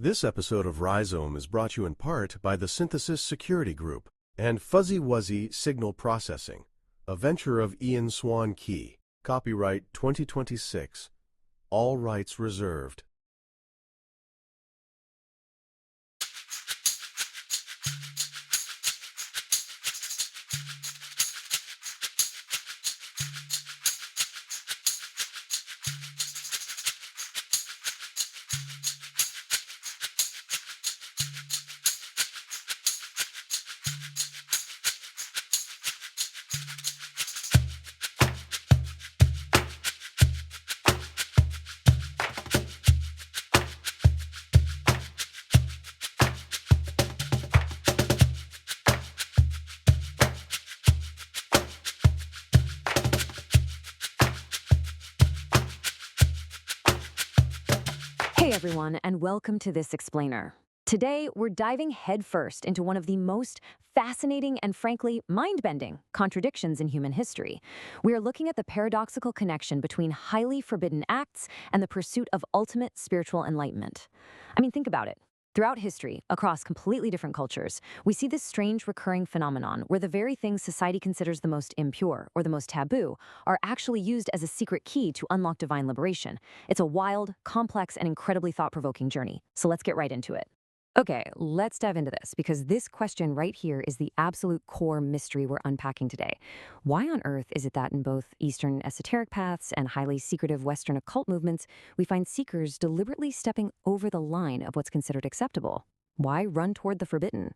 This episode of Rhizome is brought to you in part by the Synthesis Security Group and Fuzzy Wuzzy Signal Processing, a venture of Ian Swanke. Copyright 2026. All rights reserved. Hey everyone, and welcome to this explainer. Today, we're diving headfirst into one of the most fascinating and frankly mind-bending contradictions in human history. We are looking at the paradoxical connection between highly forbidden acts and the pursuit of ultimate spiritual enlightenment. I mean, think about it. Throughout history, across completely different cultures, we see this strange recurring phenomenon where the very things society considers the most impure or the most taboo are actually used as a secret key to unlock divine liberation. It's a wild, complex, and incredibly thought-provoking journey. So let's get right into it. Okay, let's dive into this, because this question right here is the absolute core mystery we're unpacking today. Why on earth is it that in both Eastern esoteric paths and highly secretive Western occult movements, we find seekers deliberately stepping over the line of what's considered acceptable? Why run toward the forbidden?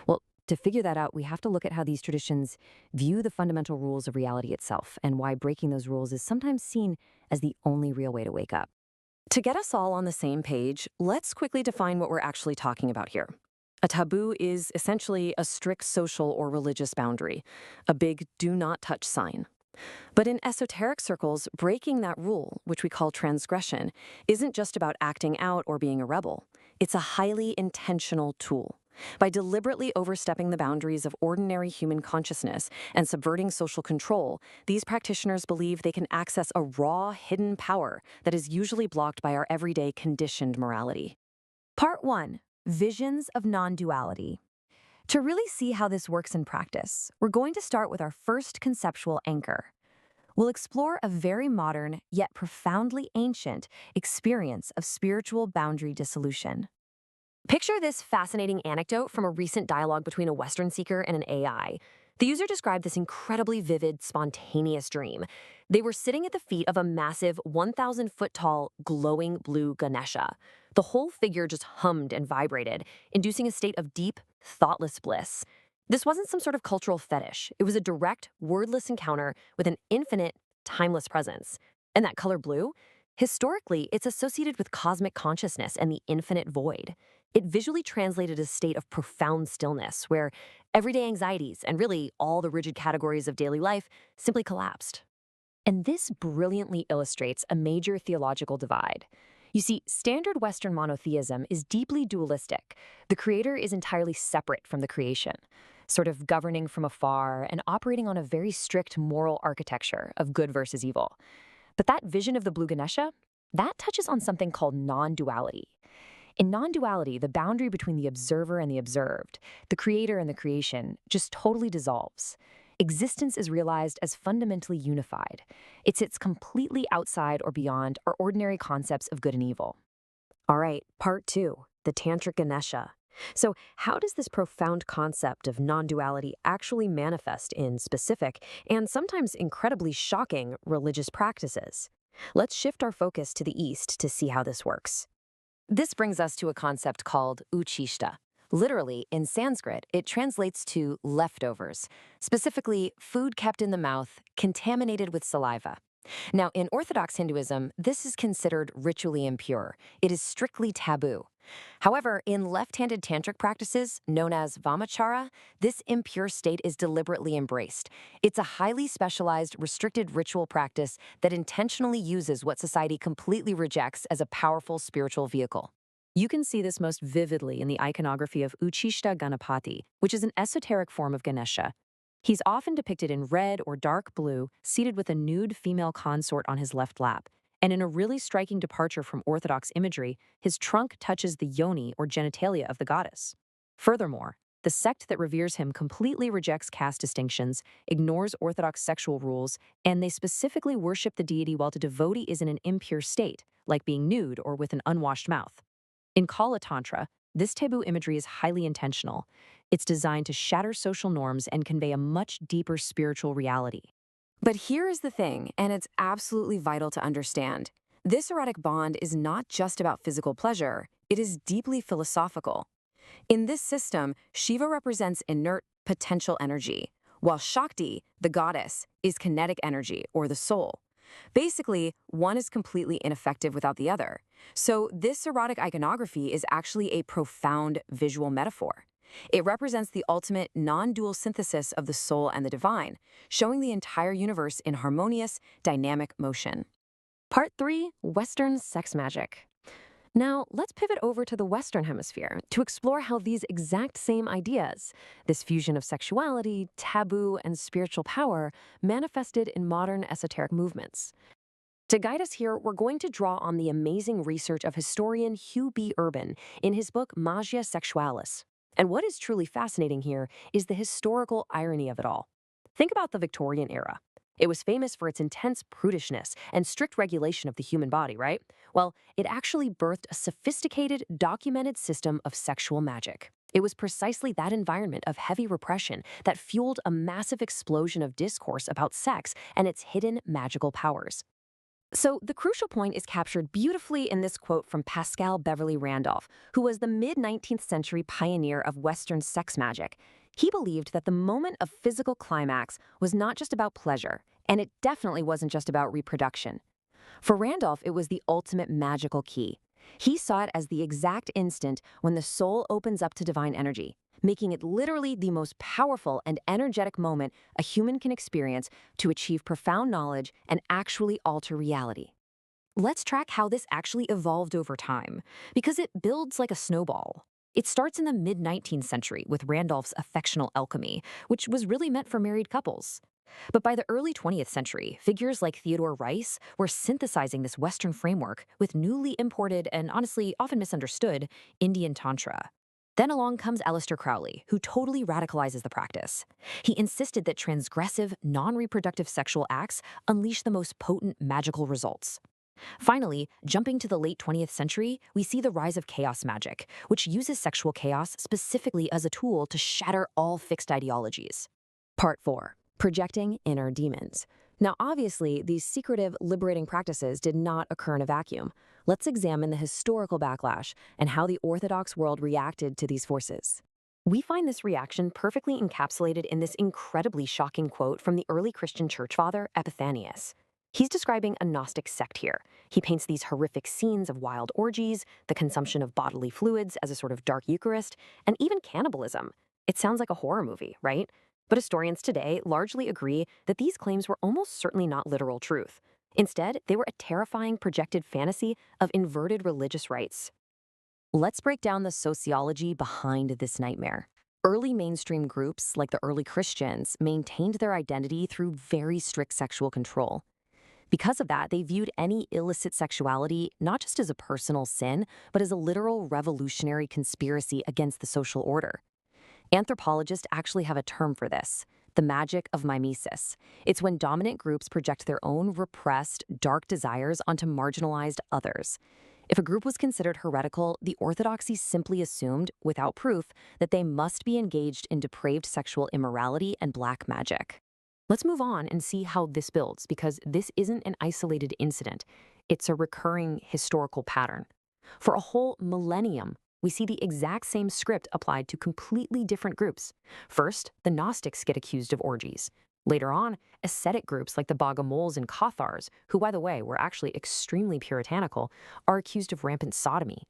Well, to figure that out, we have to look at how these traditions view the fundamental rules of reality itself, and why breaking those rules is sometimes seen as the only real way to wake up. To get us all on the same page, let's quickly define what we're actually talking about here. A taboo is essentially a strict social or religious boundary, a big do not touch sign. But in esoteric circles, breaking that rule, which we call transgression, isn't just about acting out or being a rebel. It's a highly intentional tool. By deliberately overstepping the boundaries of ordinary human consciousness and subverting social control, these practitioners believe they can access a raw, hidden power that is usually blocked by our everyday conditioned morality. Part 1. Visions of non-duality. To really see how this works in practice, we're going to start with our first conceptual anchor. We'll explore a very modern, yet profoundly ancient, experience of spiritual boundary dissolution. Picture this fascinating anecdote from a recent dialogue between a Western seeker and an AI. The user described this incredibly vivid, spontaneous dream. They were sitting at the feet of a massive 1,000-foot-tall, glowing blue Ganesha. The whole figure just hummed and vibrated, inducing a state of deep, thoughtless bliss. This wasn't some sort of cultural fetish. It was a direct, wordless encounter with an infinite, timeless presence. And that color blue? Historically, it's associated with cosmic consciousness and the infinite void. It visually translated a state of profound stillness where everyday anxieties and really all the rigid categories of daily life simply collapsed. And this brilliantly illustrates a major theological divide. You see, standard Western monotheism is deeply dualistic. The creator is entirely separate from the creation, sort of governing from afar and operating on a very strict moral architecture of good versus evil. But that vision of the blue Ganesha, that touches on something called non-duality. In non-duality, the boundary between the observer and the observed, the creator and the creation, just totally dissolves. Existence is realized as fundamentally unified. It sits completely outside or beyond our ordinary concepts of good and evil. All right, part 2, the tantric Ganesha. So how does this profound concept of non-duality actually manifest in specific and sometimes incredibly shocking religious practices? Let's shift our focus to the East to see how this works. This brings us to a concept called Ucchishta. Literally, in Sanskrit, it translates to leftovers, specifically food kept in the mouth, contaminated with saliva. Now, in Orthodox Hinduism, this is considered ritually impure. It is strictly taboo. However, in left-handed tantric practices, known as Vamachara, this impure state is deliberately embraced. It's a highly specialized, restricted ritual practice that intentionally uses what society completely rejects as a powerful spiritual vehicle. You can see this most vividly in the iconography of Ucchishta Ganapati, which is an esoteric form of Ganesha. He's often depicted in red or dark blue, seated with a nude female consort on his left lap. And in a really striking departure from Orthodox imagery, his trunk touches the yoni or genitalia of the goddess. Furthermore, the sect that reveres him completely rejects caste distinctions, ignores Orthodox sexual rules, and they specifically worship the deity while the devotee is in an impure state, like being nude or with an unwashed mouth. In Kala Tantra, this taboo imagery is highly intentional. It's designed to shatter social norms and convey a much deeper spiritual reality. But here is the thing, and it's absolutely vital to understand. This erotic bond is not just about physical pleasure, it is deeply philosophical. In this system, Shiva represents inert, potential energy, while Shakti, the goddess, is kinetic energy, or the soul. Basically, one is completely ineffective without the other. So this erotic iconography is actually a profound visual metaphor. It represents the ultimate non-dual synthesis of the soul and the divine, showing the entire universe in harmonious, dynamic motion. Part 3, Western Sex Magic. Now, let's pivot over to the Western Hemisphere to explore how these exact same ideas, this fusion of sexuality, taboo, and spiritual power, manifested in modern esoteric movements. To guide us here, we're going to draw on the amazing research of historian Hugh B. Urban in his book Magia Sexualis. And what is truly fascinating here is the historical irony of it all. Think about the Victorian era. It was famous for its intense prudishness and strict regulation of the human body, right? Well, it actually birthed a sophisticated, documented system of sexual magic. It was precisely that environment of heavy repression that fueled a massive explosion of discourse about sex and its hidden magical powers. So the crucial point is captured beautifully in this quote from Paschal Beverly Randolph, who was the mid-19th century pioneer of Western sex magic. He believed that the moment of physical climax was not just about pleasure, and it definitely wasn't just about reproduction. For Randolph, it was the ultimate magical key. He saw it as the exact instant when the soul opens up to divine energy, making it literally the most powerful and energetic moment a human can experience to achieve profound knowledge and actually alter reality. Let's track how this actually evolved over time, because it builds like a snowball. It starts in the mid-19th century with Randolph's affectional alchemy, which was really meant for married couples. But by the early 20th century, figures like Theodore Rice were synthesizing this Western framework with newly imported and honestly often misunderstood Indian Tantra. Then along comes Aleister Crowley, who totally radicalizes the practice. He insisted that transgressive, non-reproductive sexual acts unleash the most potent magical results. Finally, jumping to the late 20th century, we see the rise of chaos magic, which uses sexual chaos specifically as a tool to shatter all fixed ideologies. Part 4. Projecting inner demons. Now, obviously, these secretive, liberating practices did not occur in a vacuum. Let's examine the historical backlash and how the Orthodox world reacted to these forces. We find this reaction perfectly encapsulated in this incredibly shocking quote from the early Christian church father, Epiphanius. He's describing a Gnostic sect here. He paints these horrific scenes of wild orgies, the consumption of bodily fluids as a sort of dark Eucharist, and even cannibalism. It sounds like a horror movie, right? But historians today largely agree that these claims were almost certainly not literal truth. Instead, they were a terrifying projected fantasy of inverted religious rites. Let's break down the sociology behind this nightmare. Early mainstream groups, like the early Christians, maintained their identity through very strict sexual control. Because of that, they viewed any illicit sexuality not just as a personal sin, but as a literal revolutionary conspiracy against the social order. Anthropologists actually have a term for this, the magic of mimesis. It's when dominant groups project their own repressed, dark desires onto marginalized others. If a group was considered heretical, the orthodoxies simply assumed, without proof, that they must be engaged in depraved sexual immorality and black magic. Let's move on and see how this builds, because this isn't an isolated incident. It's a recurring historical pattern. For a whole millennium, we see the exact same script applied to completely different groups. First, the Gnostics get accused of orgies. Later on, ascetic groups like the Bogomols and Cathars, who, by the way, were actually extremely puritanical, are accused of rampant sodomy.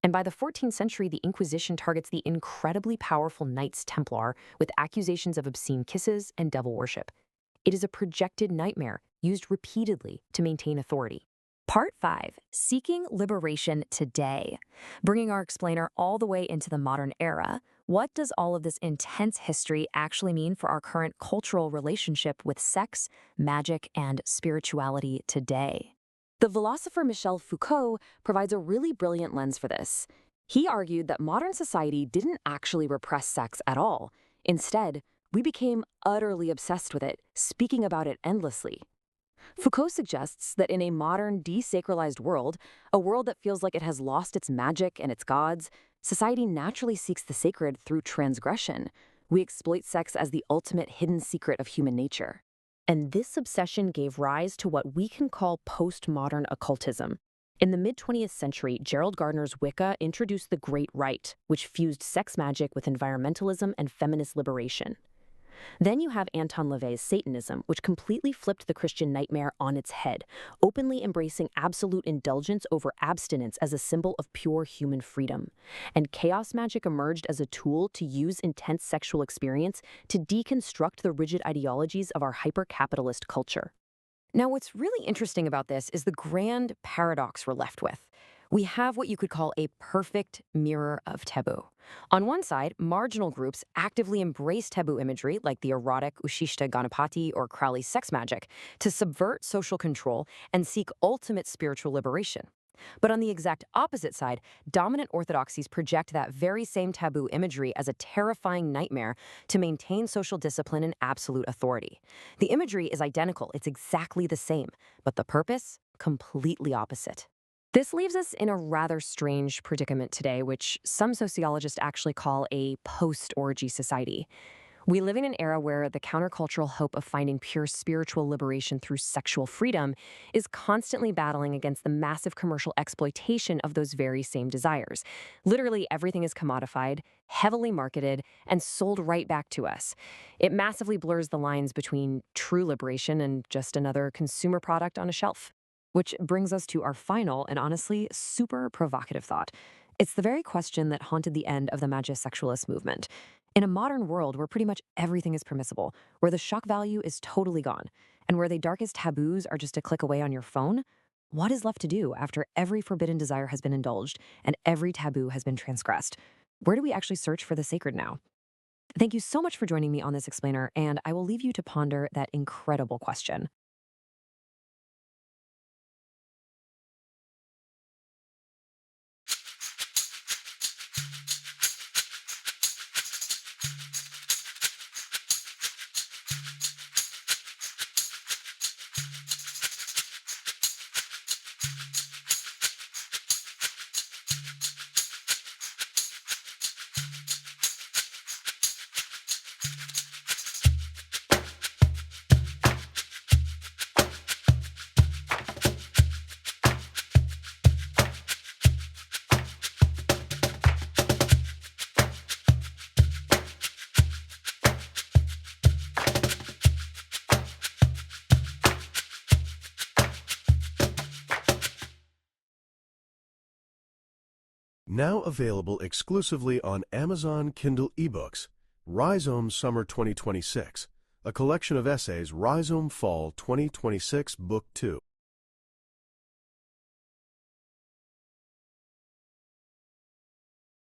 And by the 14th century, the Inquisition targets the incredibly powerful Knights Templar with accusations of obscene kisses and devil worship. It is a projected nightmare used repeatedly to maintain authority. Part 5, Seeking Liberation Today. Bringing our explainer all the way into the modern era, what does all of this intense history actually mean for our current cultural relationship with sex, magic, and spirituality today? The philosopher Michel Foucault provides a really brilliant lens for this. He argued that modern society didn't actually repress sex at all. Instead, we became utterly obsessed with it, speaking about it endlessly. Foucault suggests that in a modern, desacralized world, a world that feels like it has lost its magic and its gods, society naturally seeks the sacred through transgression. We exploit sex as the ultimate hidden secret of human nature. And this obsession gave rise to what we can call postmodern occultism. In the mid-20th century, Gerald Gardner's Wicca introduced the Great Rite, which fused sex magic with environmentalism and feminist liberation. Then you have Anton LaVey's Satanism, which completely flipped the Christian nightmare on its head, openly embracing absolute indulgence over abstinence as a symbol of pure human freedom. And chaos magic emerged as a tool to use intense sexual experience to deconstruct the rigid ideologies of our hyper-capitalist culture. Now, what's really interesting about this is the grand paradox we're left with. We have what you could call a perfect mirror of taboo. On one side, marginal groups actively embrace taboo imagery like the erotic Ucchishta Ganapati or Crowley's sex magic to subvert social control and seek ultimate spiritual liberation. But on the exact opposite side, dominant orthodoxies project that very same taboo imagery as a terrifying nightmare to maintain social discipline and absolute authority. The imagery is identical, it's exactly the same, but the purpose, completely opposite. This leaves us in a rather strange predicament today, which some sociologists actually call a post-orgy society. We live in an era where the countercultural hope of finding pure spiritual liberation through sexual freedom is constantly battling against the massive commercial exploitation of those very same desires. Literally everything is commodified, heavily marketed, and sold right back to us. It massively blurs the lines between true liberation and just another consumer product on a shelf. Which brings us to our final and honestly super provocative thought. It's the very question that haunted the end of the magisexualist movement. In a modern world where pretty much everything is permissible, where the shock value is totally gone, and where the darkest taboos are just a click away on your phone, what is left to do after every forbidden desire has been indulged and every taboo has been transgressed? Where do we actually search for the sacred now? Thank you so much for joining me on this explainer, and I will leave you to ponder that incredible question. Now available exclusively on Amazon Kindle eBooks, Rhizome Summer 2026, a collection of essays, Rhizome Fall 2026, Book 2.